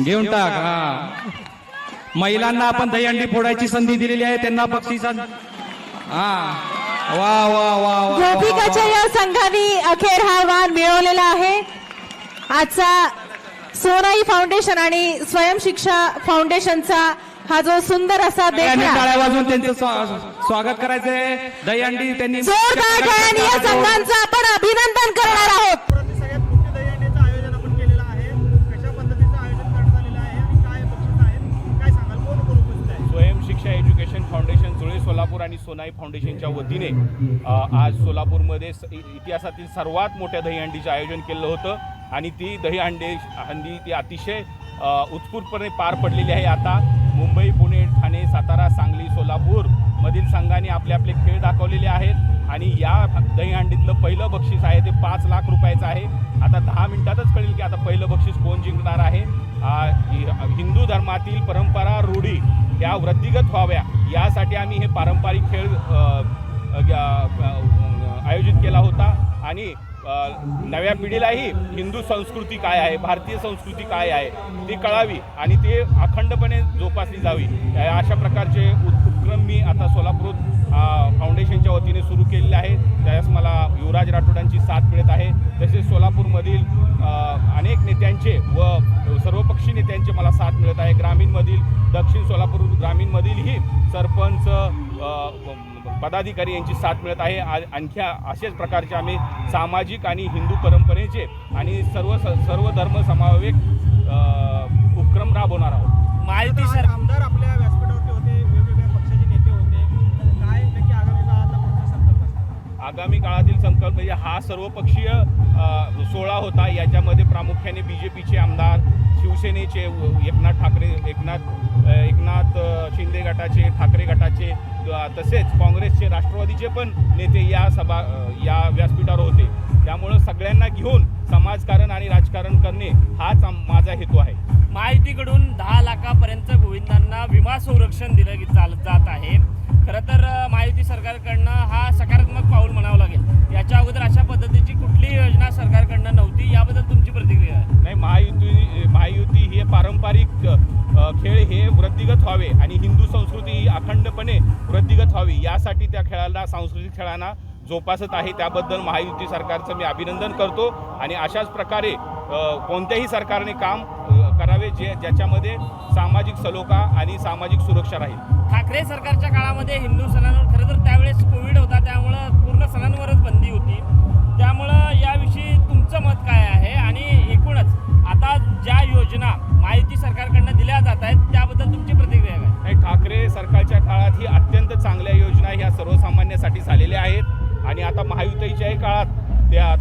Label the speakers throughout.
Speaker 1: घेऊन टाक. हा, महिलांना आपण दहीहंडी फोडायची संधी दिलेली आहे, त्यांना बक्षिसा. हा, वा वा वा वा.
Speaker 2: गोपिकाच्या या संघाने अखेर हा मान मिळवलेला आहे. आजचा सोनाई फाउंडेशन आणि स्वयंशिक्षा फाउंडेशनचा हा जो सुंदर असा देखला,
Speaker 1: टाळ्या वाजवून त्यांचं स्वागत करायचंय. दहीहंडी त्यांनी
Speaker 2: जोरदार टाळ्यांनी या संघांचं आपण अभिनंदन करणार आहोत.
Speaker 3: सगळ्यात मोठे दहीहंडीचं आयोजन आपण केलेलं आहे. कशा पद्धतीचं आयोजन करण्यात आलेलं आहे आणि काय बक्षीस आहेत काय सांगाल, कोण कोण उपस्थित आहे?
Speaker 4: स्वयंशिक्षा एज्युकेशन फाउंडेशन जुळे सोलापूर आणि सोनाई फाउंडेशनच्या वतीने आज सोलापूरमध्ये इतिहासातील सर्वात मोठ्या दहीहंडीचं आयोजन केलं होतं आणि ती दहीहंडी ती अतिशय उत्स्फूर्तपणे पार पडलेली आहे. आता मुंबई, पुणे, ठाणे, सातारा, सांगली, सोलापूर मधील संघांनी आपले आपले खेळ दाखवलेले आहेत आणि या दहीहंडीतलं पहिलं बक्षीस आहे ते 5 लाख रुपयाचं आहे. आता 10 मिनिटातच कळेल की आता पहिलं बक्षीस कोण जिंकणार आहे. हिंदू धर्मातील परंपरा, रूढी या वृद्धिगत व्हाव्या यासाठी आम्ही हे पारंपरिक खेळ आयोजित केला होता आणि नव्या पिढीलाही हिंदू संस्कृती काय आहे, भारतीय संस्कृती काय आहे ती कळावी आणि ते अखंडपणे जोपासली जावी. अशा प्रकारचे उपक्रम मी आता सोलापूर फाउंडेशनच्या वतीने सुरू केलेले आहे. त्यास मला युवराज राठोडांची साथ मिळत आहे. तसेच सोलापूरमधील अनेक नेत्यांचे व सर्वपक्षीय नेत्यांचे मला साथ मिळत आहे. ग्रामीणमधील, दक्षिण सोलापूर ग्रामीणमधीलही सरपंच, पदाधिकारी यांची साथ मिळत आहे. आणखी अशाच प्रकारचे आम्ही सामाजिक आणि हिंदू परंपरेचे आणि सर्व धर्म समावेश उपक्रम राबवणार आहोत.
Speaker 3: महायुती सर आमदार आपल्या व्यासपीठावरती होते, वेगवेगळ्या पक्षाचे नेते होते, काय नक्की आगामी काळातला पुढचा संकल्प असणार?
Speaker 4: आगामी काळातील संकल्प म्हणजे हा सर्वपक्षीय सोहळा होता. याच्यामध्ये प्रामुख्याने BJPचे आमदार, शिवसेनेचे एकनाथ शिंदे गटाचे, ठाकरे गटाचे, तसेच काँग्रेसचे, राष्ट्रवादीचे पण नेते या व्यासपीठावर होते. त्यामुळं सगळ्यांना घेऊन समाजकारण आणि राजकारण करणे हाच माझा हेतू आहे.
Speaker 5: महायुतीकडून 10 लाखापर्यंत गोविंदांना विमा संरक्षण दिलं जात आहे. खरं तर महायुती सरकारकडनं हा सकारात्मक पाऊल म्हणावं लागेल. याच्या अगोदर अशा पद्धतीची कुठलीही योजना सरकारकडनं नव्हती. याबद्दल तुमची प्रतिक्रिया आहे?
Speaker 4: नाही, महायुती हे पारंपरिक खेळ हे वृद्धिगत व्हावे आणि हिंदू संस्कृती ही अखंडपणे वृद्धिगत व्हावी यासाठी त्या खेळाला, सांस्कृतिक खेळांना जोपासत आहे. त्याबद्दल महायुती सरकारचं मी अभिनंदन करतो आणि अशाच प्रकारे कोणत्याही सरकारने काम करावे ज्याच्यामध्ये सामाजिक सलोखा आणि सामाजिक सुरक्षा राहील.
Speaker 5: ठाकरे सरकारच्या काळामध्ये हिंदू सणांवर खरं तर त्यावेळेस कोविड होता, त्यामुळं पूर्ण सणांवरच बंदी होती. त्यामुळं याविषयी तुमचं मत काय आहे आणि एकूणच आता ज्या योजना महायुती सरकारकडनं दिल्या जात आहेत त्याबद्दल तुमची प्रतिक्रिया काय?
Speaker 4: नाही, ठाकरे सरकारच्या काळात ही अत्यंत चांगल्या योजना ह्या सर्वसामान्यांसाठी झालेल्या आहेत आणि आता महायुतीच्याही काळात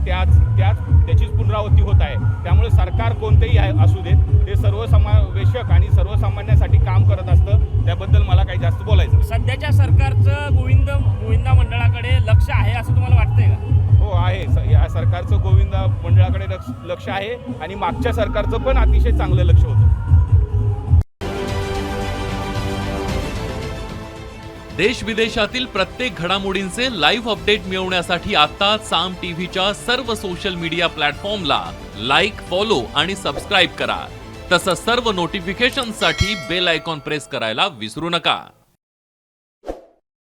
Speaker 4: त्याचीच पुनरावृत्ती होत आहे. त्यामुळे सरकार कोणतेही असू देत ते सर्वसमावेशक आणि सर्वसामान्यांसाठी काम करत असतं. त्याबद्दल मला काही जास्त बोलायचं.
Speaker 5: सध्याच्या सरकारचं गोविंदा मंडळाकडे लक्ष आहे असं तुम्हाला वाटतंय का?
Speaker 4: हो, आहे. या सरकारचं गोविंदा मंडळाकडे लक्ष आहे आणि मागच्या सरकारचं पण अतिशय चांगलं लक्ष होतं.
Speaker 6: देश विदेशातील प्रत्येक घडामोडींचे लाईव्ह अपडेट मिळवण्यासाठी आता साम टीव्हीच्या सर्व सोशल मीडिया प्लॅटफॉर्मला लाईक, फॉलो आणि सबस्क्राईब करा. तसंच सर्व नोटिफिकेशनसाठी बेल आयकॉन प्रेस करायला विसरू नका.